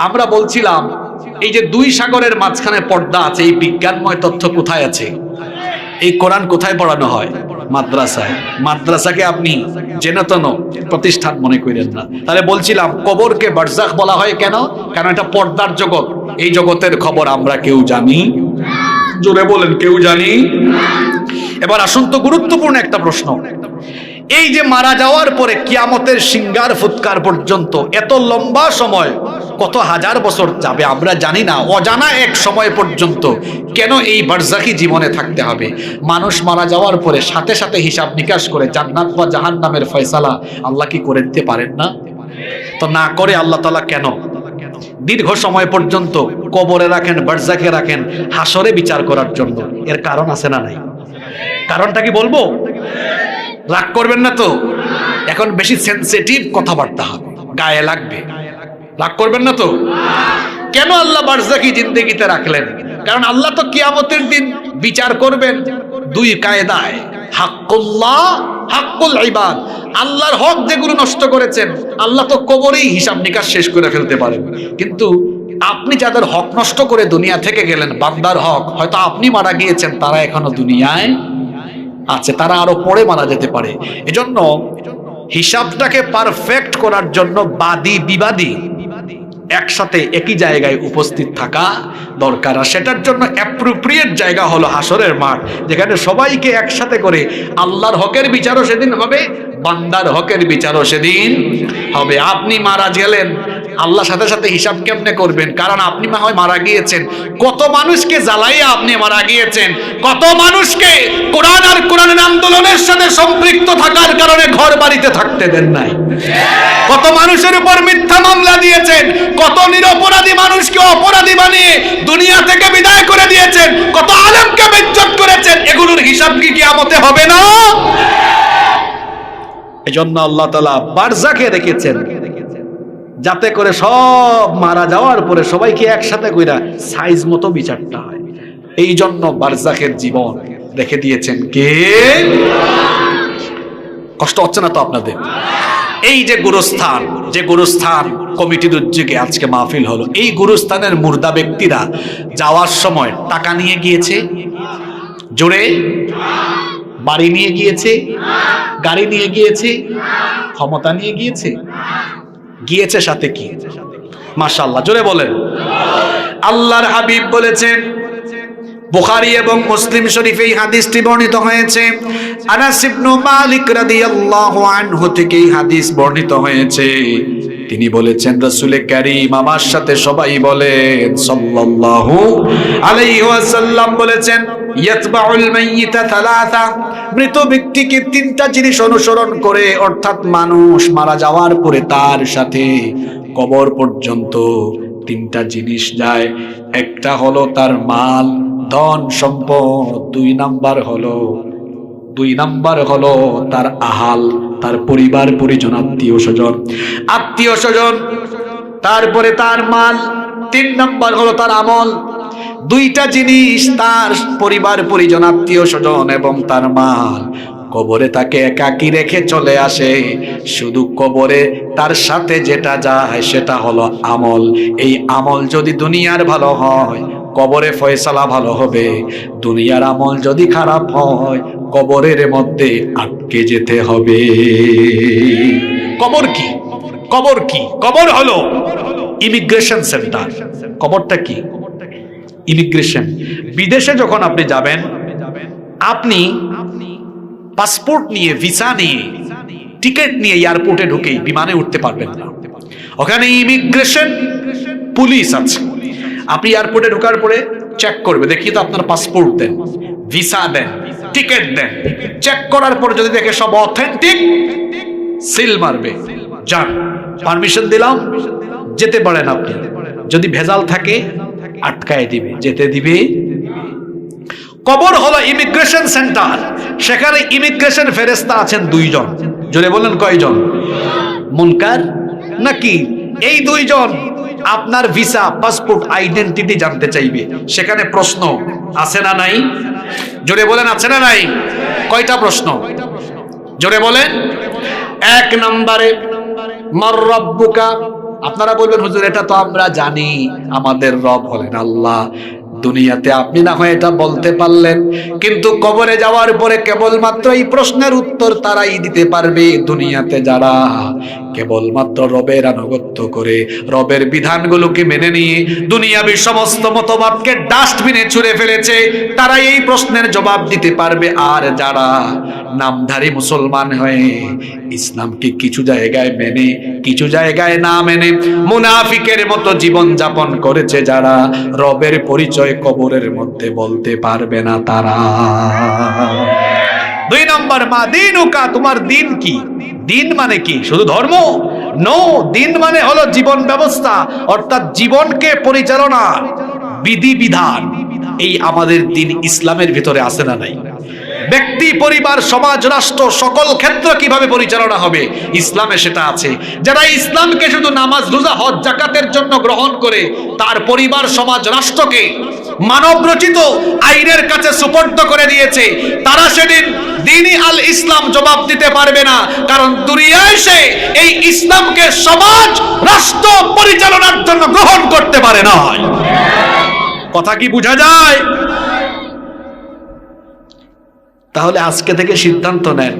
আমরা বলছিলাম এই যে দুই সাগরের মাঝখানে পর্দা আছে, এই বিজ্ঞানময় তথ্য কোথায় আছে? এই কোরআন কোথায় পড়ানো হয়? মাদ্রাসায়। মাদ্রাসাকে আপনি যেনতন প্রতিষ্ঠান মনে করেন না। তাহলে বলছিলাম কবরকে বারজাখ বলা হয় কেন? কারণ এটা পর্দার জগৎ। এই জগতের খবর আমরা কেউ জানি, জোরে বলেন কেউ জানি। এবার আসুন তো গুরুত্বপূর্ণ একটা প্রশ্ন, এই যে মারা যাওয়ার পরে কিয়ামতের সিঙ্গার ফুৎকার পর্যন্ত এত লম্বা সময়, কত হাজার বছর যাবে আমরা জানি না, অজানা এক সময় পর্যন্ত কেন এই বারজাখী জীবনে থাকতে হবে? মানুষ মারা যাওয়ার পরে সাথে সাথে হিসাব নিকাশ করে জান্নাত বা জাহান্নামের ফয়সালা আল্লাহ কি করে দিতে পারেন না? তো না করে আল্লাহ তাআলা কেন দীর্ঘ সময় পর্যন্ত কবরে রাখেন, বারজাখে রাখেন, হাসরে বিচার করার জন্য? এর কারণ আছে না নাই? কারণটা কি বলবো? রাগ করবেন না তো? এখন বেশি সেনসিটিভ কথাবার্তা হবে, গায়ে লাগবে, রাগ করবেন না তো? কেন আল্লাহ বারজাখী জিন্দেগিতে রাখলেন? কারণ আল্লাহ তো কিয়ামতের দিন বিচার করবেন দুই কায়দায়, হাক্কুল্লাহ, হাক্কুল ইবাদ। আল্লাহর হক যেগুলো নষ্ট করেছেন আল্লাহ তো কবরেই হিসাব নিকাশ শেষ করে ফেলতে পারেন, কিন্তু আপনি যাদের হক নষ্ট করে দুনিয়া থেকে গেলেন, বান্দার হক, হয়তো আপনি মারা গিয়েছেন, তারা এখনো দুনিয়ায় আছে, তারা আরো পরে মারা যেতে পারে। এজন্য হিসাবটাকে পারফেক্ট করার জন্য বাদী বিবাদী একসাথে একই জায়গায় উপস্থিত থাকা দরকার। আর সেটার জন্য অ্যাপ্রোপ্রিয়েট জায়গা হলো হাসরের মাঠ, যেখানে সবাইকে একসাথে করে আল্লাহর হকের বিচারও সেদিন হবে, বান্দার হকের বিচারও সেদিন হবে। আপনি মারা গেলেন, আল্লাহর সাথে সাথে হিসাব কেমনে করবেন? কারণ আপনি না হয় মারা গিয়েছেন, কত মানুষকে জ্বালাইয়া আপনি মারা গিয়েছেন, কত মানুষকে কোরআন আর কোরআনের আন্দোলনের সাথে সম্পৃক্ত থাকার কারণে ঘর বাড়িতে থাকতে দেন নাই, কত মানুষের উপর মিথ্যা মামলা দিয়েছেন, কত নিরপরাধী মানুষকে অপরাধী বানিয়ে দুনিয়া থেকে বিদায় করে দিয়েছেন, কত আলেমকে বেজ্জত করেছেন। এগুলোর হিসাব কি কিয়ামতে হবে না? এজন্য আল্লাহ তাআলা বারজাখে রেখেছেন যাতে করে সব মারা যাওয়ার পরে সবাইকে একসাথে কইরা সাইজ মতো বিচারটা হয়। এই জন্য বারজাখের জীবন রেখে দিয়েছেন কে? কষ্ট হচ্ছে না তো আপনাদের? এই যে গুরুস্থান, যে গুরুস্থান কমিটির উদ্যোগে আজকে মাহফিল হলো, এই গুরুস্থানের মুর্দা ব্যক্তিরা যাওয়ার সময় টাকা নিয়ে গিয়েছে, জোরে বাড়ি নিয়ে গিয়েছে, গাড়ি নিয়ে গিয়েছে, ক্ষমতা নিয়ে গিয়েছে, গিয়েছে সাথে কি? মাশাআল্লাহ, জোরে বলেন। আল্লাহর হাবিব বলেছেন, বুখারী এবং মুসলিম শরীফে এই হাদিসটি বর্ণিত হয়েছে, আনাস ইবনে মালিক রাদিয়াল্লাহু আনহু থেকে এই হাদিস বর্ণিত হয়েছে। তিনি বলেছেন, রাসূল কারীম আমার সাথে সবাই বলেন সাল্লাল্লাহু আলাইহি ওয়াসাল্লাম বলেছেন, ইয়াতবাউল মাইয়িতা সালাসা, মৃত ব্যক্তিকে তিনটা জিনিস অনুসরণ করে, অর্থাৎ মানুষ মারা যাওয়ার পরে তার সাথে কবর পর্যন্ত তিনটা জিনিস যায়। একটা হলো তার মাল, ধন সম্পদ, দুই নাম্বার হলো তার আহাল, তার পরিবার পরিজন, আত্মীয় স্বজন, তারপরে তার মাল, তিন নাম্বার হলো তার আমল। দুইটা জিনিস, তার পরিবার পরিজন, আত্মীয় স্বজন এবং তার মাল, কবরে তাকে একাকী রেখে চলে আসে। শুধু কবরে তার সাথে যেটা যায় সেটা হলো আমল। এই আমল যদি দুনিয়ার ভালো হয় কবরে ফয়সালা ভালো হবে, দুনিয়ার আমল যদি খারাপ হয় কবরের মধ্যে আটকে যেতে হবে। কবর কি? কবর কি? কবর হলো ইমিগ্রেশন সেন্টার। কবরটা কি? ইমিগ্রেশন। বিদেশে যখন আপনি যাবেন, আপনি পাসপোর্ট নিয়ে, ভিসা নিয়ে, টিকিট নিয়ে এয়ারপোর্টে ঢুকেই বিমানে উঠতে পারবেন না। ওখানে ইমিগ্রেশন পুলিশ আছে। আপনি এয়ারপোর্টে ঢোকার পরে চেক করবে, দেখিয়ে তো আপনার পাসপোর্ট দেন, ভিসা দেন, টিকিট দেন। চেক করার পরে যদি দেখে সব অথেন্টিক, সিল মারবে, যান, পারমিশন দিলাম, যেতে পারেন আপনি। যদি ভেজাল থাকে আটকায় দিবে, যেতে দিবে। কবর হলো ইমিগ্রেশন সেন্টার। সেখানে ইমিগ্রেশন ফেরেশতা আছেন দুইজন। জোরে বলেন কয়জন? মুনকার নাকি? এই দুইজন আপনার ভিসা, পাসপোর্ট, আইডেন্টিটি জানতে চাইবে। সেখানে প্রশ্ন আছে না নাই? জোরে বলেন আছে না নাই? কয়টা প্রশ্ন? জোরে বলেন। এক নম্বরে মার রাব্বুকা, আপনারা বলবেন হুজুর এটা তো আমরা জানি, আমাদের রব হলেন আল্লাহ। দুনিয়াতে আপনি না হয় এটা বলতে পারলেন, কিন্তু কবরে যাওয়ার পরে কেবলমাত্র এই প্রশ্নের উত্তর তারাই দিতে পারবে দুনিয়াতে যারা কেবলমাত্র রবের আনুগত্য করে, রবের বিধানগুলোকে মেনে নিয়ে দুনিয়াবী সমস্ত মতবাদকে ডাস্টবিনে ছুঁড়ে ফেলেছে, তারাই এই প্রশ্নের জবাব দিতে পারবে। আর যারা নামধারী মুসলমান হয়ে ইসলামকে কিছু জায়গায় মেনে কিছু জায়গায় না মেনে মুনাফিকের মতো জীবন যাপন করেছে যারা, রবের পরিচয় কবরের মধ্যে বলতে পারবে না তারা। 2 নম্বর, মা দিনুকা, তোমার দিন কি? দিন মানে কি? শুধু ধর্ম? নো, দিন মানে হলো জীবন ব্যবস্থা, অর্থাৎ জীবনকে পরিচালনা বিধিবিধান। এই আমাদের দিন ইসলামের ভিতরে আছে না নাই? ব্যক্তি, পরিবার, সমাজ, রাষ্ট্র সকল ক্ষেত্র কিভাবে পরিচালনা হবে ইসলামে সেটা আছে। যারা ইসলামকে শুধু নামাজ, রোজা, হজ, যাকাতের জন্য গ্রহণ করে তার পরিবার, সমাজ, রাষ্ট্রকে মানব রচিত আইনের কাছে সুপর্দ করে দিয়েছে, তারা সেদিন দ্বীনি আল ইসলাম জবাব দিতে পারবে না, কারণ দুনিয়ায় সে এই ইসলামকে সমাজ, রাষ্ট্র পরিচালনার জন্য গ্রহণ করতে পারে না। কথা কি বোঝা যায়? তাহলে আজকে থেকে সিদ্ধান্ত নেন,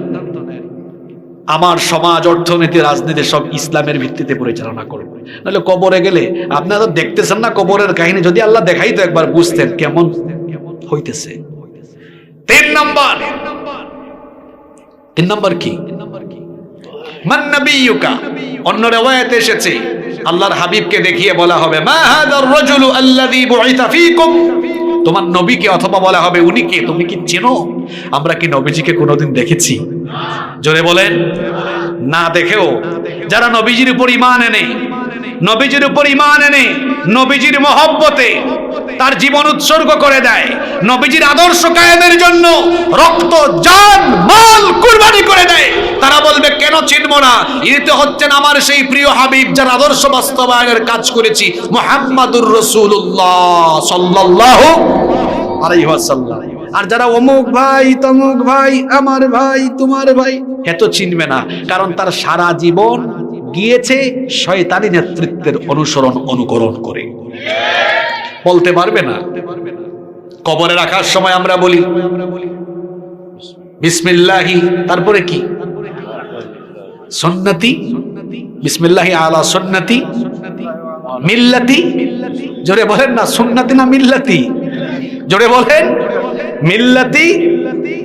আমার সমাজ, অর্থনীতি, রাজনীতি সব ইসলামের ভিত্তিতে পরিচালনা করব। নাহলে কবরে গেলে আপনারা তো দেখতেছেন না কবরের কাহিনী, যদি আল্লাহ দেখাই তো একবার বুঝতেন কেমন হইতেছে। 3 নম্বর কি? মান নবিয়ুকা। অন্য riwayate এসেছে আল্লাহর হাবিবকে দেখিয়ে বলা হবে মা হাযার রাজুলু আল্লাযী বুইসা ফীকুম। তোমার নবীকে, অথবা বলা হবে উনি কে, তুমি কি চেনো? আমরা কি নবীজিকে কোনোদিন দেখেছি? জোরে বলেন। না দেখেও যারা নবীজির উপর ঈমান এনে, নবীজির উপর ঈমান এনে নবীজির মহব্বতে তার জীবন উৎসর্গ করে দেয়, নবীজির আদর্শ কায়েমের জন্য রক্ত, জান, মাল কুরবানি করে দেয়, তারা বলবে কেন চিনব না? ইনি তো হচ্ছেন আমার সেই প্রিয় হাবিব যার আদর্শ বাস্তবায়নের কাজ করেছি, মুহাম্মাদুর রাসূলুল্লাহ সাল্লাল্লাহু আলাইহি ওয়াসাল্লাম। আর যারা অমুক ভাই, তমুক ভাই, আমার ভাই, তোমার ভাই, এত চিনবে না, কারণ তার সারা জীবন গিয়েছে শয়তানি নেতৃত্বের অনুকরণ করে। বলতে পারবে না। কবরে রাখার সময় আমরা বলি বিসমিল্লাহি, তারপরে কি? সুন্নতি, বিসমিল্লাহি আলা সুন্নতি মিল্লাতি। জোরে বলেন না, সুন্নতি না মিল্লাতি? জোরে বলেন। মিল্লাতি।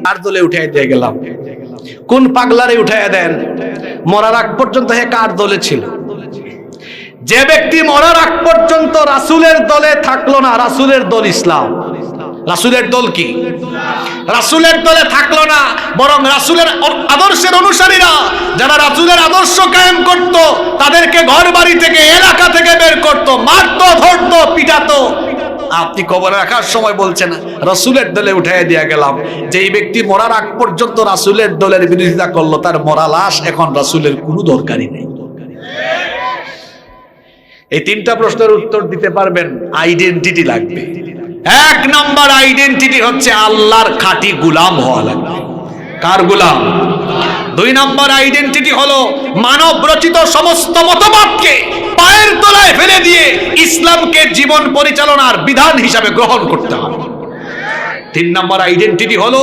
আর দলে উঠাই দিয়ে গেলাম। কোন পাগলারে উঠাইয়া দেন? মরার আগ পর্যন্ত হে কার দলে ছিল? যে ব্যক্তি মরার আগ পর্যন্ত রাসূলের দলে থাকলো না, রাসূলের দল ইসলাম। রাসূলের দল কি? রাসূলের দলে থাকলো না, বরং রাসূলের আদর্শের অনুসারীরা যারা রাসূলের আদর্শ কায়েম করত, তাদেরকে ঘর বাড়ি থেকে, এলাকা থেকে বের করত, মারতো, ধরতো, পিটাতো। আপনি কবরে রাখার সময় বলছেন রাসূলের দলে উঠাইয়া দিয়া গেলাম। যেই ব্যক্তি মরার আগ পর্যন্ত রাসূলের দলের বিরোধিতা করলো, তার মরা লাশ এখন রাসূলের কোনো দরকারই নেই। এই 3টা প্রশ্নের উত্তর দিতে পারবেন, আইডেন্টিটি লাগবে। 1 নম্বর আইডেন্টিটি হচ্ছে আল্লাহর খাঁটি গোলাম হওয়া লাগবে। কার গোলাম? 2 নম্বর আইডেন্টিটি হলো মানব রচিত সমস্ত মতবাদকে পায়ের তলায় ফেলে দিয়ে ইসলামকে জীবন পরিচালনার বিধান হিসাবে গ্রহণ করতে হবে। 3 নম্বর আইডেন্টিটি হলো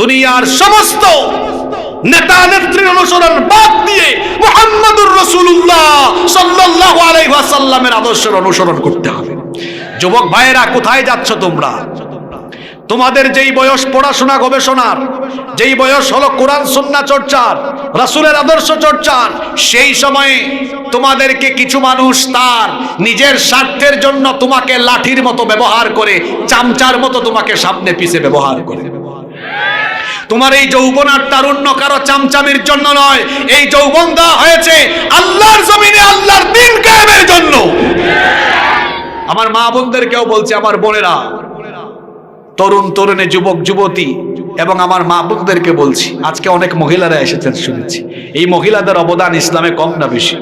দুনিয়ার সমস্ত নেতা নেত্রীর অনুসরণ বাদ দিয়ে মুহাম্মাদুর রাসূলুল্লাহ সাল্লাল্লাহু আলাইহি ওয়াসাল্লামের আদর্শের অনুসরণ করতে হবে। যুবক ভাইয়েরা, কোথায় যাচ্ছ তোমরা? তোমাদের যেই বয়স পড়াশোনা গবেষণার, যেই বয়স হলো কোরআন সুন্নাহ চর্চার, রাসূলের আদর্শ চর্চার, সেই সময়ে তোমাদেরকে কিছু মানুষ তার নিজের স্বার্থের জন্য তোমাকে লাঠির মতো ব্যবহার করে, চামচার মতো তোমাকে সামনে পিছে ব্যবহার করে। তোমার এই যৌবন আর তারুণ্য কারো চামচামির জন্য নয়, এই যৌবন দেওয়া হয়েছে আল্লাহর জমিনে আল্লাহর দ্বীন কায়েমের জন্য। আমার মা বোনদেরকেও বলছি, আমার বোনেরা, তরুণ তরুণী, যুবক যুবতী এবং আমার মা বোনদেরকে বলছি, আজকে অনেক মহিলারা এসেছেন শুনেছি। এই মহিলাদের অবদান ইসলামে কম না বেশি?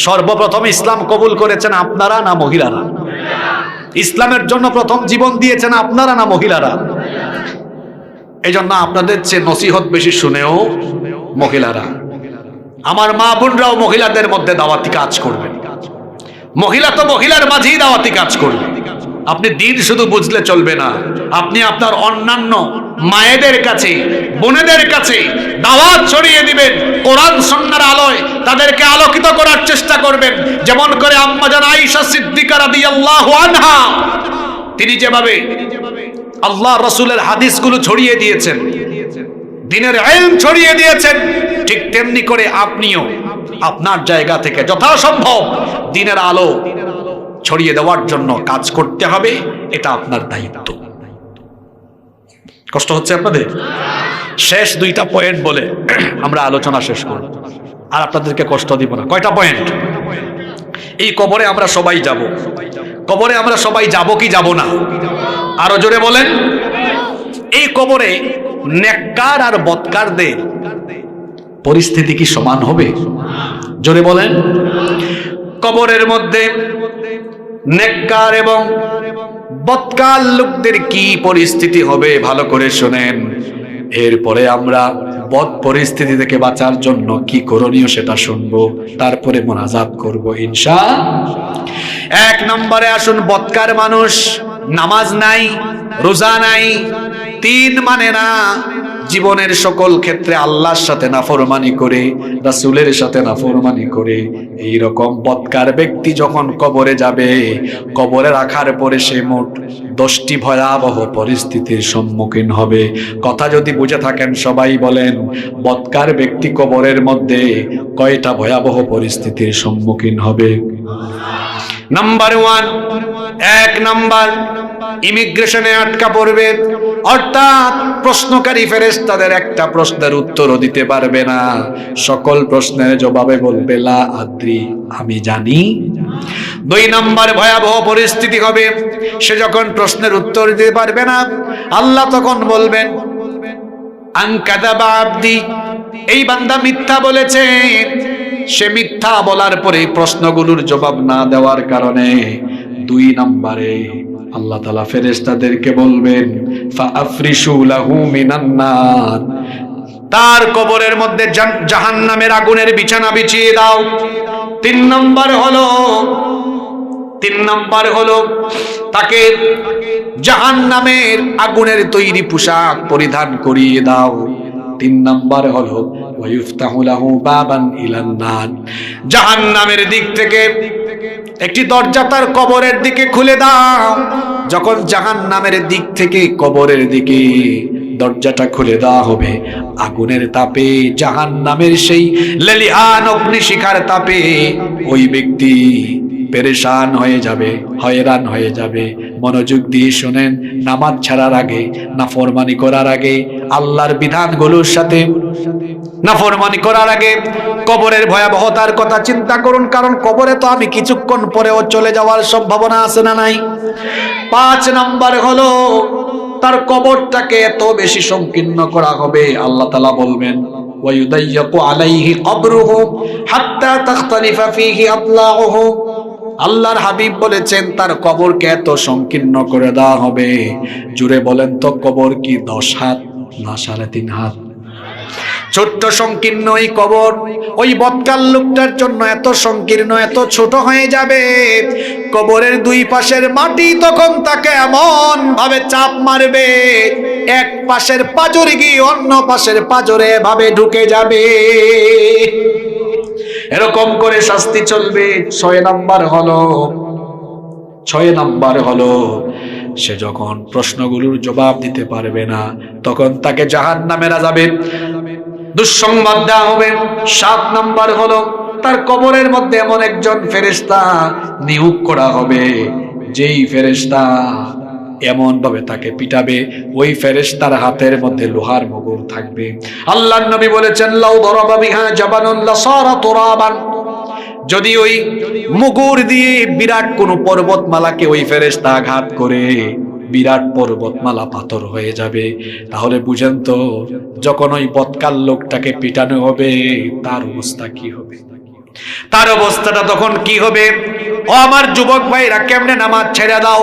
সর্বপ্রথম ইসলাম কবুল করেছেন আপনারা না মহিলারা? ইসলামের জন্য প্রথম জীবন দিয়েছেন আপনারা না মহিলারা? এই জন্য আপনাদের চেয়ে নসিহত বেশি শুনেও মহিলারা। আমার মা বোনরাও মহিলাদের মধ্যে দাওয়াতি কাজ করবেন। মহিলা তো মহিলার মাঝেই দাওয়াতি কাজ করবে। আপনি দিন শুধু বুঝলে চলবে না, আপনি আপনার অন্যান্য মায়েদের কাছে, বোনেদের কাছে দাওয়াত ছড়িয়ে দিবেন। কোরআন সুন্নাহর আলোয় তাদেরকে আলোকিত করার চেষ্টা করবেন। যেমন করে আম্মা জান আয়েশা সিদ্দিকা রাদিয়াল্লাহু আনহা, তিনি যেভাবে আল্লাহ রাসূলের হাদিসগুলো ছড়িয়ে দিয়েছেন, দ্বীনের ইলম ছড়িয়ে দিয়েছেন, ঠিক তেমনি করে আপনিও আপনার জায়গা থেকে যথাসম্ভব দ্বীনের আলো ছড়িয়ে দেওয়ার জন্য কাজ করতে হবে। এটা আপনার দায়িত্ব। কষ্ট হচ্ছে আপনাদের? শেষ দুইটা পয়েন্ট বলে আমরা আলোচনা শেষ করব, আর আপনাদেরকে কষ্ট দিব না। কয়টা পয়েন্ট? এই কবরে আমরা সবাই যাব। কবরে আমরা সবাই যাব কি যাব না? আরো জোরে বলেন। এই কবরে নেককার আর বদকারদের পরিস্থিতি কি সমান হবে? জোরে বলেন। কবরের মধ্যে নেককার এবং বদকার লোকদের কি পরিস্থিতি হবে ভালো করে শুনেন। এরপরে আমরা বদ পরিস্থিতি থেকে বাঁচার জন্য কি করণীয় সেটা শুনবো, তারপরে মোনাজাত করব ইনশাআল্লাহ। এক নম্বরে আসুন, বদকার মানুষ নামাজ নাই, রোজা নাই, তিন মানে না, জীবনের সকল ক্ষেত্রে আল্লাহর সাথে নাফরমানি করে, রাসূলের সাথে নাফরমানি করে। এই রকম বদকার ব্যক্তি যখন কবরে যাবে, কবরে রাখার পরে সে মোট 10টি ভয়াবহ পরিস্থিতির সম্মুখীন হবে। কথা যদি বুঝে থাকেন সবাই বলেন, বদকার ব্যক্তি কবরের মধ্যে কয়টা ভয়াবহ পরিস্থিতির সম্মুখীন হবে? নাম্বার 1, 1 নাম্বার, ইমিগ্রেশনে আটকা পড়বে। অর্থাৎ প্রশ্নকারী ফেরেশতাদের একটা প্রশ্নের উত্তরও দিতে পারবে না। সকল প্রশ্নের জবাবে বলবে লা আদ্রি, আমি জানি। 2 নাম্বার ভয়াবহ পরিস্থিতি হবে, সে যখন প্রশ্নের উত্তর দিতে পারবে না, আল্লাহ তখন বলবেন আনকাদাবা আব্দি, এই বান্দা মিথ্যা বলেছে। সে মিথ্যা বলার পরে প্রশ্নগুলোর জবাব না দেওয়ার কারণে 2 নম্বরে আল্লাহ তাআলা ফেরেশতাদেরকে বলবেন ফাআফরিশু লাহু মিনান নার, তার কবরের মধ্যে জাহান্নামের আগুনের বিছানা বিছিয়ে দাও। 3 নম্বর হলো তাকে জাহান্নামের আগুনের তৈরি পোশাক পরিধান করিয়ে দাও। 3 নম্বর হলো ওয়ায়ুফতাহু লাহু বাবান ইলান নার, জাহান্নামের দিক থেকে একটি দরজা তার কবরের দিকে খুলে দাও। যখন জাহান্নামের দিক থেকে কবরের দিকে দরজাটা খুলে দেওয়া হবে, আগুনের তাপে, জাহান্নামের সেই লেলিহান অগ্নিশিখার তাপে ওই ব্যক্তি পেরেশান হয়ে যাবে, হয়রান হয়ে যাবে। মনোযোগ দিয়ে শুনেন, নামাজ ছাড়ার আগে, নাফরমানি করার আগে, আল্লাহর বিধানগুলোর সাথে নাফরমানি করার আগে কবরের ভয়াবহতার কথা চিন্তা করুন। কারণ কবরে তো আমি কিছুক্ষণ পরেও চলে যাওয়ার সম্ভাবনা আছে না নাই? 5 নম্বর হলো তার কবরটাকে এত বেশি সংকীর্ণ করা হবে, আল্লাহ তাআলা বলবেন ওয়ায়ুদাইয়াকু আলাইহি কবরুহু হাত্তা তাখতালিফা ফীহি আতলাউহু। আল্লাহর হাবিব বলেছেন তার কবরকে এত সংকীর্ণ করে দেওয়া হবে। জুড়ে বলেন তো, কবর কি 10 হাত না 3.5 হাত? ছোট্ট সংকীর্ণ এই কবর ওই বদকার লোকটার জন্য এত সংকীর্ণ, এত ছোট হয়ে যাবে। কবরের 2 পাশের মাটি তখন তাকে এমন ভাবে চাপ মারবে, এক পাশের পাঁজরে গিয়ে অন্য পাশের পাঁজরে ভাবে ঢুকে যাবে। এরকম করে শাস্তি চলবে। 6 নাম্বার হলো সে যখন প্রশ্নগুলোর জবাব দিতে পারবে না, তখন তাকে জাহান্নামের আযাবে দুঃসংবাদ দেওয়া হবে। 7 নাম্বার হলো তার কবরের মধ্যে এমন একজন ফেরেশতা নিয়োগ করা হবে, যেই ফেরেশতা এমন ভাবে তাকে পিটাবে, ওই ফেরেশতার হাতের মধ্যে লোহার মুগুর থাকবে। আল্লাহর নবী বলেছেন লাউ দারাবা বিহা জাবানুন লাসারা তুরাবান, যদি ওই মুগুর দিয়ে বিরাট কোন পর্বতমালাকে ওই ফেরেশতা আঘাত করে বিরাট পর্বতমালা পাথর হয়ে যাবে। তাহলে বুঝেন তো, যখন ওই বদকার লোকটাকে পিটানো হবে তার অবস্থা কি হবে? তার অবস্থাটা তখন কি হবে? ও আমার যুবক ভাইরা, কেমনে নামাজ ছেড়ে দাও,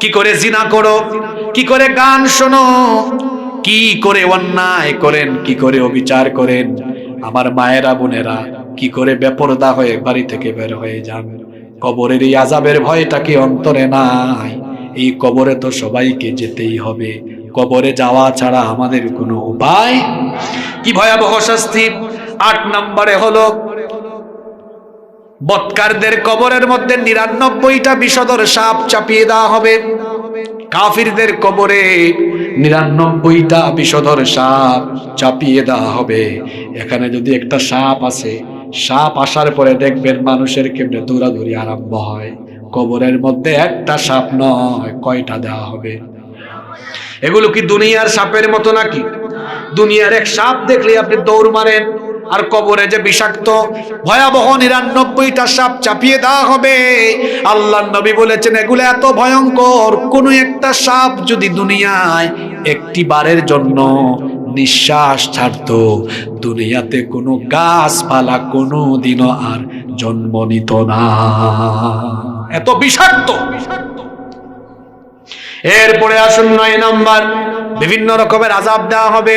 কি করে জিনা করো, কি করে গান শোনো, কি করে অন্যায় করেন, কি করে অবিচার করেন, আমার মায়েরা বোনেরা কি করে বেপরদা হয়ে বাড়ি থেকে বের হয়ে যান? কবরের এই আযাবের ভয়টা কি অন্তরে নাই? এই কবরে তো সবাইকে যেতেই হবে, কবরে যাওয়া ছাড়া আমাদের কোনো উপায়। কি ভয়াবহ শাস্তি! 8 নম্বরে হলো বৎকারদের কবরের মধ্যে 99টা বিষধর সাপ চাপিয়ে দেওয়া হবে। কাফিরদের কবরে 99টা বিষধর সাপ চাপিয়ে দেওয়া হবে। এখানে যদি একটা সাপ আসে, সাপ আসার পরে দেখবেন মানুষের কেমনে দৌড়াদৌড়ি আরম্ভ হয়। কবরের মধ্যে একটা সাপ নয়, কয়টা দেওয়া হবে? এগুলো কি দুনিয়ার সাপের মতো নাকি? দুনিয়ার এক সাপ দেখলে আপনি দৌড় মারেন, আর কবরে যে বিষাক্ত ভয়াবহ 99টা সাপ চাপিয়ে দেওয়া হবে। আল্লাহর নবী বলেছেন এগুলো এত ভয়ঙ্কর, কোন একটা সাপ যদি দুনিয়ায় একটি বারের জন্য নিঃশ্বাস ছাড়তো, দুনিয়াতে কোনো গাছপালা কোনো দিনও আর জন্ম নিত না, এত বিষাক্ত। এরপরে আসুন 9 নম্বর, বিভিন্ন রকমের আযাব দেওয়া হবে।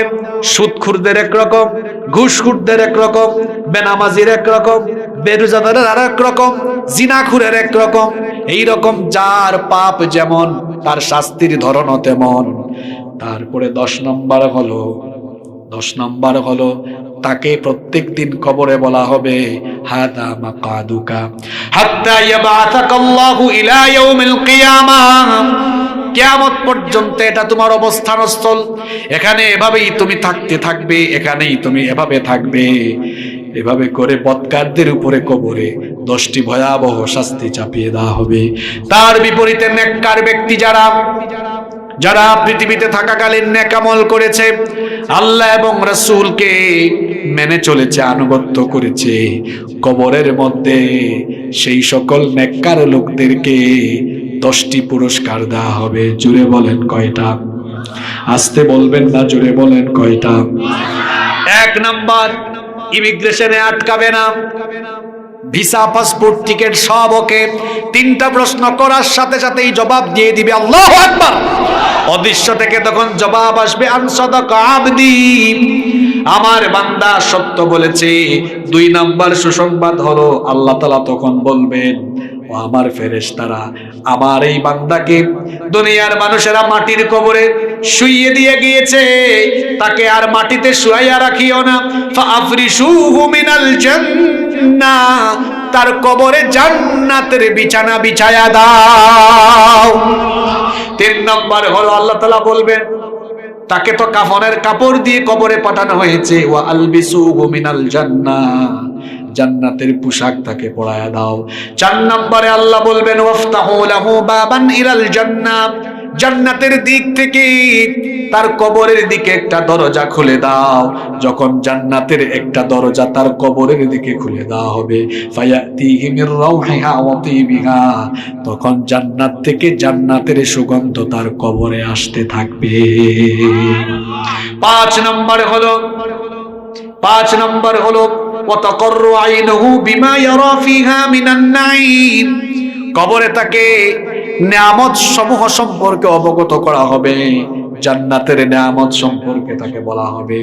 সুদখুরদের একরকম, ঘুষখুরদের একরকম, বেনামাজির একরকম, বেরোজাদারের আর এক রকম, জিনাখুরের একরকম। এইরকম যার পাপ যেমন তার শাস্তির ধরনও তেমন। তারপরে 10 নম্বর হলো তাকে প্রত্যেক দিন কবরে বলা হবে হাদা মাকাদুকা হাত্তা ইয়াবআসাকাল্লাহু ইলা ইয়াউমিল কিয়ামাহ, কিয়ামত পর্যন্ত এটা তোমার অবস্থানস্থল, এখানে এভাবেই তুমি থাকতে থাকবে, এখানেই তুমি এভাবে থাকবে। এভাবে করে বৎকারদের উপরে কবরে 10টি ভয়াবহ শাস্তি চাপিয়ে দেওয়া হবে। তার বিপরীতে নেককার ব্যক্তি যারা পৃথিবীতে থাকাকালীন নেকামল করেছে, আল্লাহ এবং রাসূলকে মেনে চলেছে, আনুগত্য করেছে, কবরের মধ্যে সেই সকল নেককার লোকদেরকে 10টি পুরস্কার দেওয়া হবে। জুড়ে বলেন কয়টা? আস্তে বলবেন না, জুড়ে বলেন কয়টা? 1 নাম্বার, ইমিগ্রেশনে আটকাবে না, ভিসা পাসপোর্ট টিকিট সব ওকে। 3টা প্রশ্ন করার সাথে সাথেই জবাব দিয়ে দিবে আল্লাহু আকবার। অদৃশ্য থেকে তখন জবাব আসবে আনসাদাকা আবদি, আমার বান্দা সত্য বলেছে। 2 নাম্বার সুসংবাদ হলো আল্লাহ তাআলা তখন বলবেন ও আমার ফেরেশতারা, আমার এই বান্দাকে দুনিয়ার মানুষেরা মাটির কবরে শুইয়ে দিয়ে গিয়েছে, তাকে আর মাটিতে শুয়াইয়া রাখিও না, ফাআফরিশুহু মিনাল জান্নাহ, তার কবরে জান্নাতের বিছানা বিছায়া দাও। 3 নম্বর হলো আল্লাহ তাআলা বলবেন তাকে তো কাফনের কাপড় দিয়ে কবরে পাঠানো হয়েছে, ওয়া আলবিসুহু মিনাল জান্নাহ, জান্নাতের পোশাক তাকে পরায়া দাও। 4 নম্বরে আল্লাহ বলবেন ওয়াফতাহু লাহু বাবান ইলাল জান্নাহ, জান্নাতের দিক থেকে তার কবরের দিকে একটা দরজা খুলে দাও। যখন জান্নাতের একটা দরজা তার কবরের দিকে খুলে দেওয়া হবে, ফায়াতিহি মির রাউহিহা ওয়া তিবিহা, তখন জান্নাত থেকে জান্নাতের সুগন্ধ তার কবরে আসতে থাকবে। 5 নম্বর হলো ওয়াতাকাররু আইনুহু বিমা ইয়ারা ফিহা মিনান নাঈম, কবরে তাকে নিয়ামত সমূহ সম্পর্কে অবগত করা হবে, জান্নাতের নিয়ামত সম্পর্কে তাকে বলা হবে।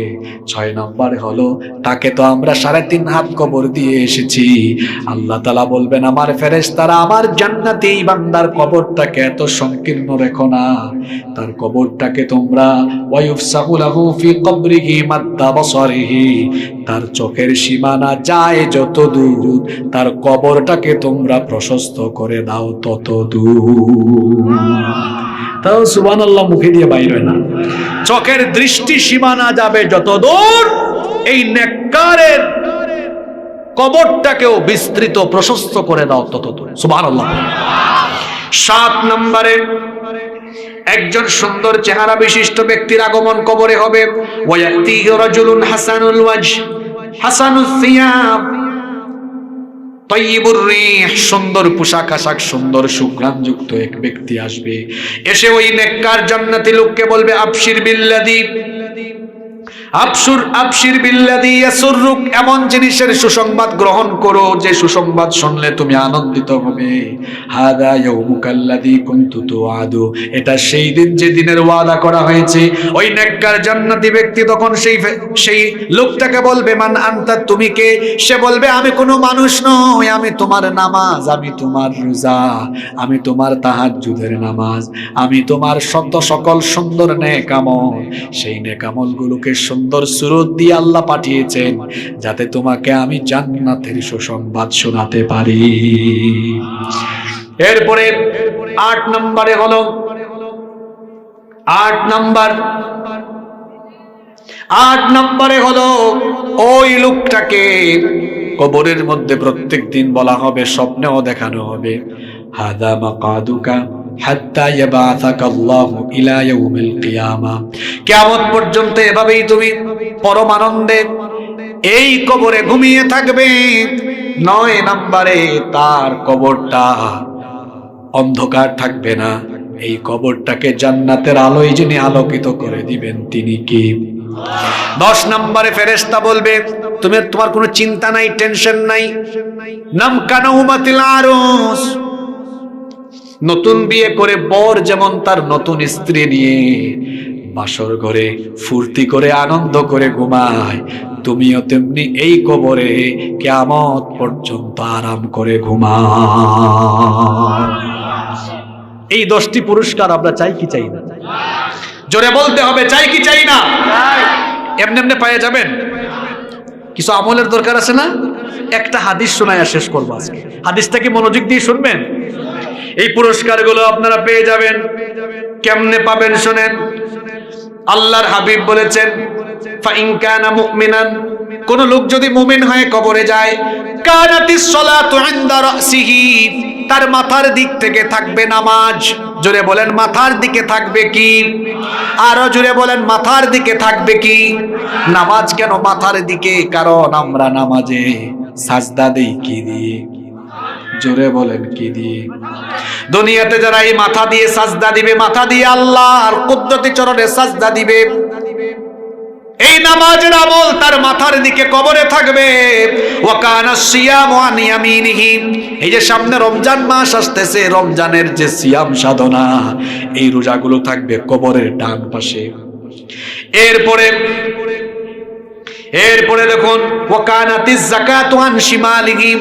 6 নম্বরে হলো তাকে তো আমরা 3.5 হাত কবর দিয়ে এসেছি, আল্লাহ তাআলা বলবেন আমার ফেরেশতারা, আমার জান্নাতি বান্দার কবরটাকে এত সংকীর্ণ রেখো না, তার কবরটাকে তোমরা ওয়ায়ুফসাহু লাহু ফি কবরিহি মাদ্দা বসরিহি, তার চোখের সীমানা যায় যত দূর, তার কবরটাকে তোমরা প্রশস্ত করে দাও তত দূর। তাও সুবহানাল্লাহ মুখে দিয়ে বাইরে না, চোখের দৃষ্টি সীমানা যাবে যত দূর, এই নেককারের কবরটাকেও বিস্তৃত প্রশস্ত করে দাও তত দূর। সুবহানাল্লাহ। 7 নম্বরে একজন সুন্দর চেহারা বিশিষ্ট ব্যক্তির আগমন কবরে হবে। ওয়ায়াতিহি রাজুলুন হাসানুল ওয়াজহ হাসানুস সিয়াব তাইয়িবুর রিহ, সুন্দর পোশাক আশাক, সুন্দর সুঘ্রাণযুক্ত এক ব্যক্তি আসবে, এসে ওই নেককার জান্নাতি লোককে বলবে আবশির বিল্লাযী আবশির বিল্লাযী ইয়াসুররুক, এমন জিনিসের সুসংবাদ গ্রহণ করো যে সুসংবাদ শুনলে তুমি আনন্দিত হবে। হাদা ইয়াউমুকাল্লাযী কুনতু তুআদু, এটা সেই দিন যে দিনের ওয়াদা করা হয়েছে। ওই নেককার জান্নাতি ব্যক্তি তখন সেই লোকটাকে বলবে, মান আনতা, তুমি কে? সে বলবে, আমি কোনো মানুষ নই, আমি তোমার নামাজ, আমি তোমার রোজা, আমি তোমার তাহাজ্জুদের নামাজ, আমি তোমার সকল সুন্দর নেক আমল। সেই নেক আমলগুলোকে সুন্দর সুরত দিয়ে আল্লাহ পাঠিয়েছেন যাতে তোমাকে আমি জান্নাতের সুসংবাদ শোনাতে পারি। এরপরে 8 নম্বরে হলো 8 নম্বরে হলো ওই লোকটাকে কবরের মধ্যে প্রত্যেক দিন বলা হবে, স্বপ্নেও দেখানো হবে, হাদা মাকাদুকা হাত্তা ইয়াবাসাকা আল্লাহু ইলা ইয়াউমিল কিয়ামা। কিয়ামত পর্যন্ত এভাবেই তুমি পরম আনন্দে এই কবরে ঘুমিয়ে থাকবে। 9 নম্বরে তার কবরটা অন্ধকার থাকবে না, এই কবরটাকে জান্নাতের আলোয় যিনি আলোকিত করে দিবেন তিনি কি? 10 নম্বরে ফেরেশতা বলবে, তোমার কোনো চিন্তা নাই, টেনশন নাই। নাম কানাউমাতিল আরুস, নতুন বিয়ে করে বর যেমন তার নতুন স্ত্রী নিয়ে বাসর ঘরে ফুর্তি করে আনন্দ করে ঘুমায়, তুমিও তেমনি এই কবরে কিয়ামত পর্যন্ত আরাম করে ঘুমাও। এই 10টি পুরস্কার আমরা চাই কি চাই না? জোরে বলতে হবে, চাই কি চাই না? এমনি এমনি পেয়ে যাবেন? কিছু আমলের দরকার আছে না? একটা হাদিস শোনায়া শেষ করবো আজকে। হাদিসটাকে মনোযোগ দিয়ে শুনবেন। এই পুরস্কারগুলো আপনারা পেয়ে যাবেন। কেমনে পাবেন শোনেন। আল্লাহর হাবিব বলেছেন, ফাইন কানা মুমিনান, কোন লোক যদি মুমিন হয়ে কবরে যায়, কানাতিস সালাতু ইনদা রাসিহি, তার মাথার দিক থেকে থাকবে নামাজ। জোরে বলেন, মাথার দিকে থাকবে কি? আরো জোরে বলেন, মাথার দিকে থাকবে কি? নামাজ কেন মাথার দিকে? কারণ আমরা নামাজে সাজদা দেই কি দিয়ে? জোরে বলেন কি দিয়ে? দুনিয়াতে যারা এই মাথা দিয়ে সাজদা দিবে, মাথা দিয়ে আল্লাহর কুদরতি চরণে সাজদা দিবে, এই নামাজের আমল তার মাথার দিকে কবরে থাকবে। ওয়া কানা সিয়ামু আন ইয়ামিনিহি, এই যে সামনে রমজান মাস আসতেছে, রমজানের যে সিয়াম সাধনা, এই রোজাগুলো থাকবে কবরের ডান পাশে। এরপরে দেখুন, ওয়া কানাতিজ যাকাতু আন শিমালিহি,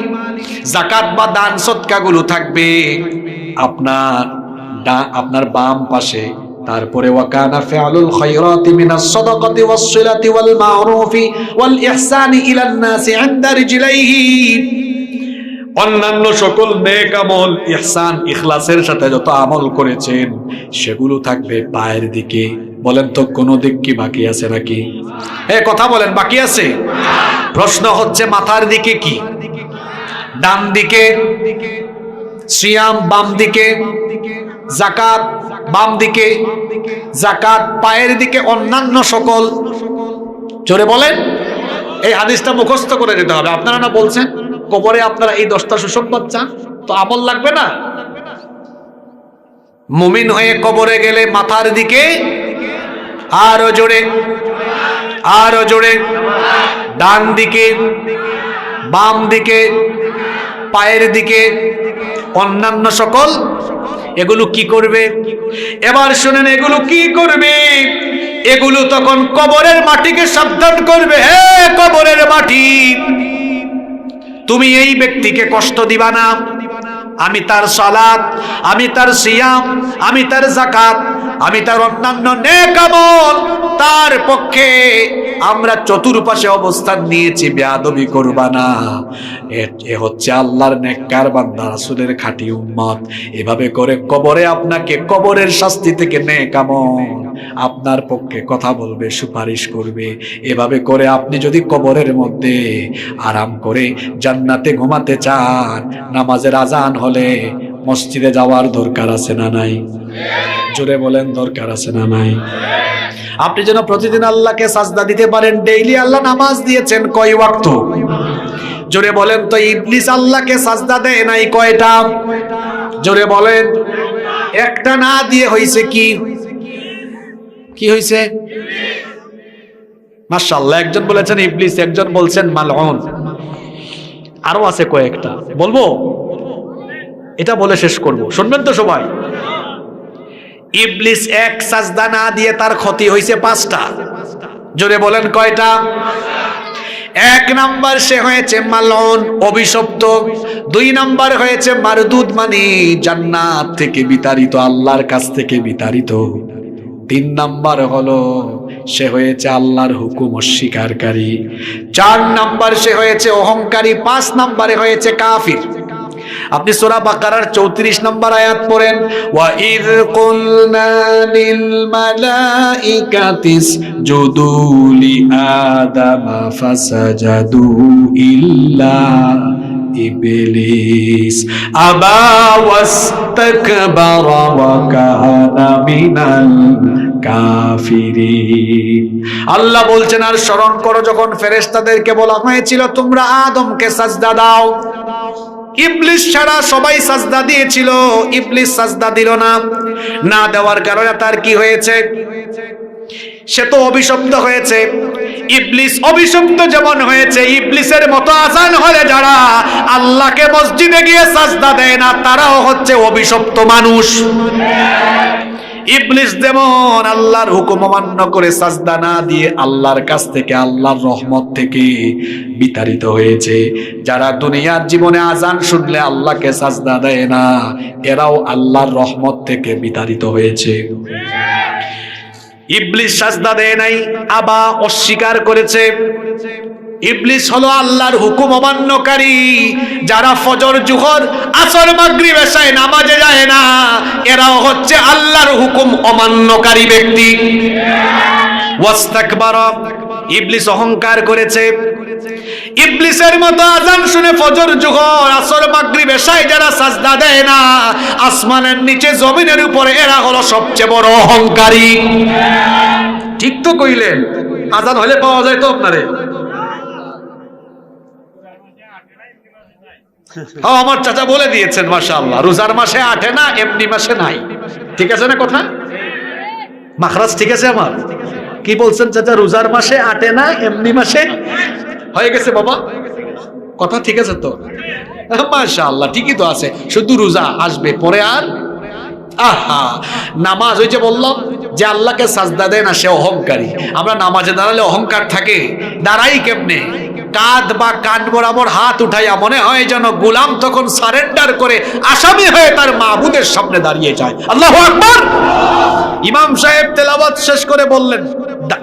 যাকাত বা দান সদকাগুলো থাকবে আপনার বাম পাশে। তারপরে ওয়া কানা ফিআলুল খায়রাতি মিনাস সাদাকাতি ওয়াস সিলাতি ওয়াল মা'রুফি ওয়াল ইহসানি ইলান নাসি ইনদা রিজলাইহি, অন্যান্য সকল নেক আমল, ইহসান, ইখলাসের সাথে যত আমল করেছেন সেগুলো থাকবে পায়ের দিকে। বলেন তো কোন দিক কি বাকি আছে নাকি? কথা বলেন, বাকি আছে? প্রশ্ন হচ্ছে মাথার দিকে কি? ডান দিকে। সিয়াম বাম দিকে, যাকাত বাম দিকে, যাকাত পায়ের দিকে, অন্যান্য সকল। জোরে বলেন। এই হাদিসটা মুখস্থ করে দিতে হবে। আপনারা না বলছেন কবরে আপনারা এই 10টা সুসংবাদ চান, তো আমল লাগবে না? মুমিন হয়ে কবরে গেলে মাথার দিকে, আরো জোরে, আরো জোরে, ডান দিকে, বাম দিকে, পায়ের দিকে, অন্যান্য সকল। এগুলো কি করবে? এবার শুনেন, এগুলো কি করবে? এগুলো তখন কবরের মাটিকে সাবধান করবে, হে কবরের মাটি, তুমি এই ব্যক্তিকে কষ্ট দিবা না। আমি তার সালাত, আমি তার সিয়াম, আমি তার যাকাত, আমি তার অন্যান্য নেক আমল, তার পক্ষে আমরা চতুর্পাশে অবস্থান নিয়েছি, বেয়াদবি করবা না। এ হচ্ছে আল্লাহর নেককার বান্দা, রাসূলের খাঁটি উম্মত। এভাবে করে কবরে আপনাকে কবরের শাস্তি থেকে নেক আমল আপনার পক্ষে কথা বলবে, সুপারিশ করবে। এভাবে করে আপনি যদি কবরের মধ্যে আরাম করে জান্নাতে ঘুমাতে চান, নামাজের আজান হলে মসজিদে যাওয়ার দরকার আছে না নাই? জোরে বলেন, দরকার আছে না নাই? আপনি যেন প্রতিদিন আল্লাহকে সাজদা দিতে পারেন। ডেইলি আল্লাহ নামাজ দিয়েছেন কয় ওয়াক্ত? জোরে বলেন তো। ইবলিস আল্লাহকে সাজদা দেয় নাই কয়টা? জোরে বলেন। একটা না দিয়ে হইছে কি? কি হইছে? মাশাআল্লাহ, একজন বলেছেন ইবলিস, একজন বলছেন মালউন, আরো আছে কয়েকটা, বলবো? এটা বলে শেষ করব, শুনবেন তো সবাই? ইবলিস এক সাজদা না দিয়ে তার ক্ষতি হয়েছে 5টা। জোরে বলেন কয়টা? 1 নাম্বার সে হয়েছে মালউন, অভিশপ্ত। 2 নাম্বার হয়েছে মারদুদ, মানে জান্নাত থেকে বিতাড়িত, আল্লাহর কাছ থেকে বিতাড়িত। 3 নাম্বার হলো সে হয়েছে আল্লাহর হুকুম অস্বীকারী। 4 নাম্বার সে হয়েছে অহংকারী। 5 নাম্বারে হয়েছে কাফির। আপনি সূরা বাকারার 34 নম্বর আয়াত পড়েন, ওয়া ইয কুলনা লিল মালাইকাতি ইসজুদু লি আদামা ফাসাজাদু ইল্লা ইবলিস আবা ওয়াস্তাকবারা ওয়া কানা মিনাল কাফিরিন। আল্লাহ বলছেন, আর স্মরণ করো যখন ফেরেশতাদেরকে বলা হয়েছিল তোমরা আদমকে সাজদা দাও, ইবলিস ছাড়া সবাই সাজদা দিয়েছিল, ইবলিস সাজদা দিল না। না দেওয়ার কারণে তার কি হয়েছে? সে তো অভিশপ্ত হয়েছে। ইবলিস অভিশপ্ত যেমন হয়েছে, ইবলিসের মতো আজান হলে যারা আল্লাহকে মসজিদে গিয়ে সাজদা দেয় না, তারাও হচ্ছে অভিশপ্ত মানুষ। ইবলিস যেমন আল্লাহর হুকুম অমান্য করে সাজদা না দিয়ে আল্লাহর কাছ থেকে, আল্লাহর রহমত থেকে বিতাড়িত হয়েছে, যারা দুনিয়ার জীবনে আজান শুনলে আল্লাহকে সাজদা দেয় না, এরাও আল্লাহর রহমত থেকে বিতাড়িত হয়েছে। ইবলিস সাজদা দেয় নাই, আবা অস্বীকার করেছে। ইবলিস হলো আল্লাহর হুকুম অমান্যকারী, যারা ফজর, জোহর, আসর, মাগরিব, এশা নামাজে যায় না, এরাও হচ্ছে আল্লাহর হুকুম অমান্যকারী ব্যক্তি। ওয়াস্তাকবারা, ইবলিস অহংকার করেছে। ইবলিসের মতো আজান শুনে ফজর, জোহর, আসর, মাগরিব, এশায় যারা সাজদা দেয় না, আসমানের নিচে জমিনের উপরে, এরা হলো সবচেয়ে বড় অহংকারী। ঠিক তো কইলেন? আজান হলে পাওয়া যায় তো আপনারে? আমার চাচা বলে দিয়েছেন, মাশাআল্লাহ, রোজার মাসে আটে না, এমনি মাসে নাই। ঠিক আছে না কথা? মাখরাজ ঠিক আছে আমার? কি বলছেন চাচা? রোজার মাসে আটে না, এমনি মাসে হয়ে গেছে বাবা, কথা ঠিক আছে তো? মাশাআল্লাহ, ঠিকই তো আছে, শুধু রোজা আসবে পরে আর। আহা, নামাজ, ওই যে বললাম যে আল্লাহকে সাজদা দেয় না সে অহংকারী। আমরা নামাজে দাঁড়ালে অহংকার থাকে, দাঁড়াই কেমনে? কাঁধ বা কান বরাবর হাত উঠাইয়া, মনে হয় যেন গোলাম তখন সারেন্ডার করে আসামি হয়ে তার মাবুদের সামনে দাঁড়িয়ে যায়। আল্লাহু আকবার। ইমাম সাহেব তেলাওয়াত শেষ করে বললেন,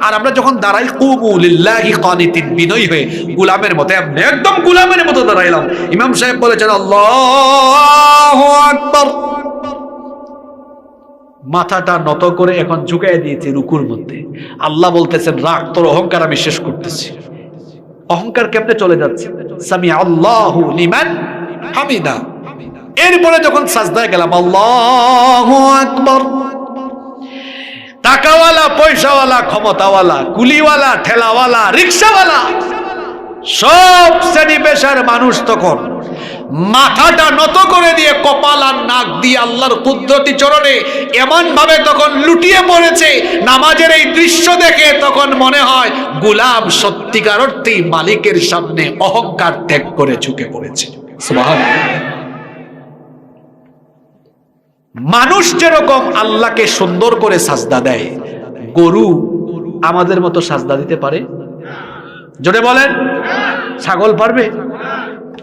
আর আমরা যখন দাঁড়াই কুমু লিল্লাহি কানিতিন, বিনয়ী হয়ে গোলামের মতো, এমনি একদম গোলামের মতো দাঁড়াইলাম। ইমাম সাহেব বলেছেন আল্লাহু আকবার, মাথাটা নত করে এখন ঝুঁকাই দিয়েছে রুকুর মধ্যে। আল্লাহ বলতেছেন, রাগ, তোর অহংকার আমি শেষ করতেছি। অহংকার কেমনে চলে যাচ্ছে? সামি আল্লাহু লিমান হামিদা। এরপরে যখন সাজদায় গেলাম, আল্লাহু আকবার। টাকাওয়ালা, পয়সাওয়ালা, ক্ষমতাওয়ালা, কুলিওয়ালা, ঠেলাওয়ালা, রিক্সাওয়ালা, সব শ্রেণী পেশার মানুষ তখন মাথাটা নত করে দিয়ে, কপাল আর নাক দিয়ে আল্লাহর কুদরতি চরণে এমন ভাবে তখন লুটিয়ে পড়েছে। নামাজের এই দৃশ্য দেখে তখন মনে হয় গোলাম সত্যিকার অর্থেই মালিকের সামনে অহংকার ত্যাগ করে ঝুঁকে পড়েছে। সুবহানাল্লাহ। মানুষ যেরকম আল্লাহকে সুন্দর করে সাজদা দেয়, গরু আমাদের মতো সাজদা দিতে পারে? জোরে বলেন। ছাগল পারবে?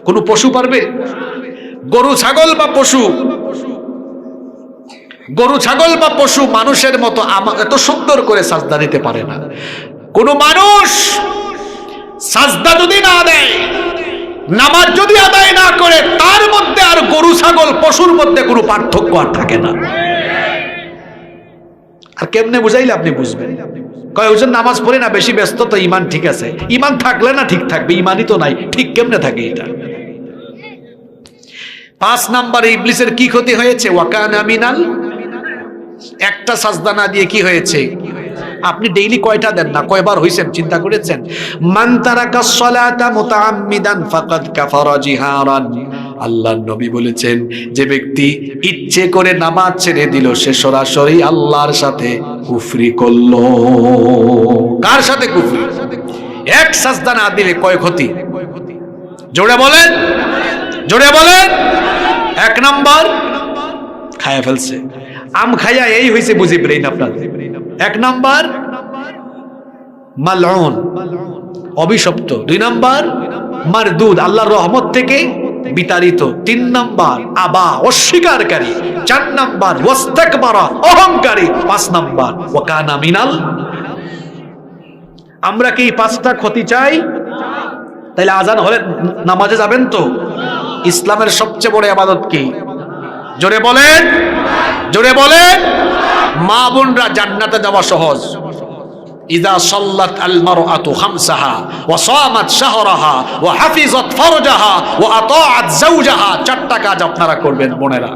কোন পশু পারবে? গরু, ছাগল বা পশু, গরু, ছাগল বা পশু মানুষের মতো এত সুন্দর করে সাজদা দিতে পারে না। কোন মানুষ সাজদা যদি না দেয়, নামাজ যদি আদায় না করে, তার মধ্যে আর গরু, ছাগল, পশুর মধ্যে কোনো পার্থক্য আর থাকে না। আর কেমনে বুঝাইলে আপনি বুঝবেন? কয় হুজুর নামাজ পড়ে না, বেশি ব্যস্ত তো, ঈমান ঠিক আছে। ঈমান থাকলে না ঠিক থাকবে, ঈমানই তো নাই, ঠিক কেমনে থাকে এটা? 5 নম্বরে ইবলিসের কি ক্ষতি হয়েছে? ওয়াকানা মিনাল, একটা সাজদা না দিয়ে কি হয়েছে? আপনি ডেইলি কয়টা দেন না, কয়বার হইছেন চিন্তা করেছেন? মান তারাকা সলাতা মুতাআম্মিদান ফাকাদ কাফারা জিহারান আল্লাহর নবী বলেছেন যে ব্যক্তি ইচ্ছে করে নামাজ ছেড়ে দিল সে সরাসরি আল্লাহর সাথে কুফরি করলো। কার সাথে কুফরি? এক সাজদা না দিলে কয় ক্ষতি? জোরে বলেন, জোরে বলেন। এক নাম্বার, খায়া ফেলছে, আম খায়া এই হয়েছে বুঝি ব্রেইন আপনার। এক নাম্বার মালউন, অভিশপ্ত। দুই নাম্বার মারদুদ, আল্লাহর রহমত থেকে বিতাড়িত। তিন নাম্বার আবা, অস্বীকারী। চার নাম্বার ওয়াস্তাকবারা, অহংকারী। পাঁচ নাম্বার ওয়াকানা মিনাল। আমরা কি পাঁচটা ক্ষতি চাই? তাইলে আজান হলে নামাজে যাবেন তো? ইসলামের সবচেয়ে বড় ইবাদত কি? জোরে বলেন, জোরে বলেন। মা বোনরা জান্নাতে যাওয়া সহজ। ইযা সাল্লাত আল মারআতু খামসাহা ওয়া সামাত শাহরাহা ওয়া হাফিজাত ফারজাহা ওয়া আতাআত যাওজাহা। চারটা কাজ আপনারা করবেন বোনেরা।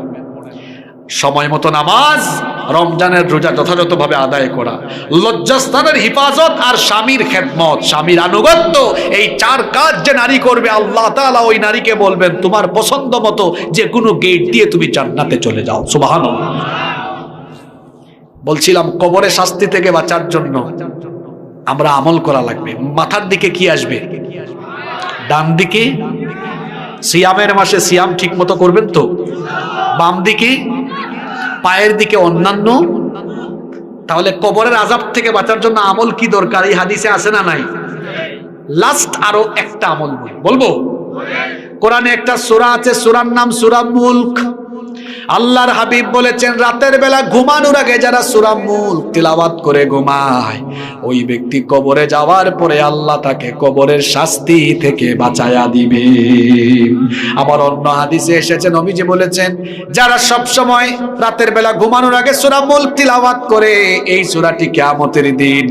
সময় মতো নামাজ, রমজানের রোজা যথাযথভাবে আদায় করা, লজ্জাস্থানের হিফাজত আর স্বামীর খেদমত, স্বামীর আনুগত্য। এই চার কাজ যে নারী করবে আল্লাহ তাআলা ওই নারীকে বলবেন তোমার পছন্দ মতো যে কোনো গেট দিয়ে তুমি জান্নাতে চলে যাও। সুবহানাল্লাহ। বলছিলাম কবরে শাস্তি থেকে বাঁচার জন্য আমরা আমল করা লাগবে। মাথার দিকে কি আসবে? ডান দিকে সিয়ামের মাসে সিয়াম ঠিক মতো করবেন তো? বাম দিকে, পায়ের দিকে অন্যান্য। তাহলে কবরের আযাব থেকে বাঁচার জন্য আমল কি দরকার? এই হাদিসে আছে না নাই? লাস্ট আরো একটা আমল বলবো। কোরআনে একটা সূরা আছে, সূরার নাম সূরা মুলক। আল্লাহর হাবিব বলেছেন রাতের বেলা ঘুমানোর আগে যারা সূরা মুলক তিলাওয়াত করে ঘুমায় ওই ব্যক্তি কবরে যাওয়ার পরে আল্লাহ তাকে কবরের শাস্তি থেকে বাঁচায়া দিবে। আবার অন্য হাদিসে এসেছে নবীজি বলেছেন যারা সব সময় রাতের বেলা ঘুমানোর আগে সূরা মুলক তিলাওয়াত করে এই সূরাটি কিয়ামতের দিন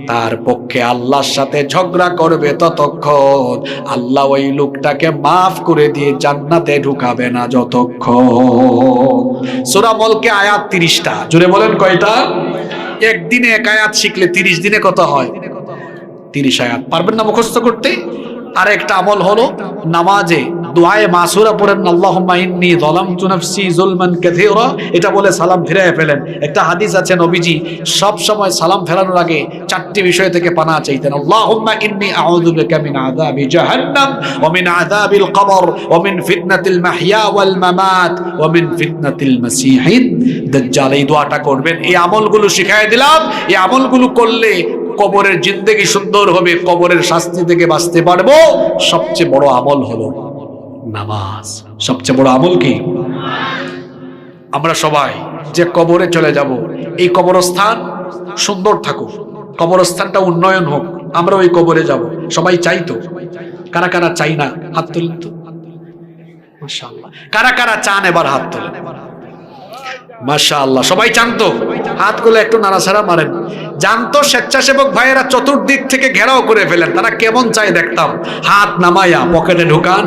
তার পক্ষে আল্লাহর সাথে ঝগড়া করবে ততক্ষণ আল্লাহ ওই লোকটাকে মাফ করে দিয়ে জান্নাতে ঢুকাবে না যতক্ষণ। সূরা মুলকে আয়াত 30টা। জোরে বলেন কয়টা? একদিনে এক আয়াত শিখলে 30 দিনে কত হয়? 30 আয়াত। পারবেন না মুখস্থ করতে? আর একটা আমল হলো নামাজে দুআয়ে মাসুরা পড়েন, আল্লাহুম্মা ইন্নী যালামতু নাফসি যুলমান কাসীরা। এটা বলে সালাম ফিরিয়ে ফেলেন। একটা হাদিস আছে নবীজি সব সময় সালাম ফেরানোর আগে চারটি বিষয় থেকে পানাহ চাইতেন। আল্লাহুম্মা ইন্নী আউযু বিকা মিন আযাবি জাহান্নাম ওয়া মিন আযাবিল কবর ওয়া মিন ফিতনাতিল মাহইয়া ওয়াল মামাত ওয়া মিন ফিতনাতিল মাসীহিদ দাজ্জাল। এই দোয়াটা করবেন। এই আমলগুলো শিখায় দিলাম। এই আমলগুলো করলে কবরের জিন্দেগি সুন্দর হবে, কবরের শাস্তি থেকে বাঁচতে পারবো। সবচেয়ে বড় আমল হলো নামাজ। সবচেয়ে বড় আমল কি? আমরা সবাই যে কবরে চলে যাব এই কবরস্থান সুন্দর থাকুক, কবরস্থানটা উন্নয়ন হোক, আমরা ওই কবরে যাব। সবাই চাই তো? কারা কারা চাই না হাত তুলেন তো? মাশাআল্লাহ। কারা কারা চান এবার হাত তোলেন? মাশাআল্লাহ। সবাই চান তো? হাতগুলো একটু নাড়াচাড়া মারেন। জানতো স্বেচ্ছাসেবক ভাইয়েরা চতুর্দিক থেকে ঘেরাও করে ফেলেন। তারা কেমন চায় দেখতাম। হাত নামায়া পকেটে ঢুকান।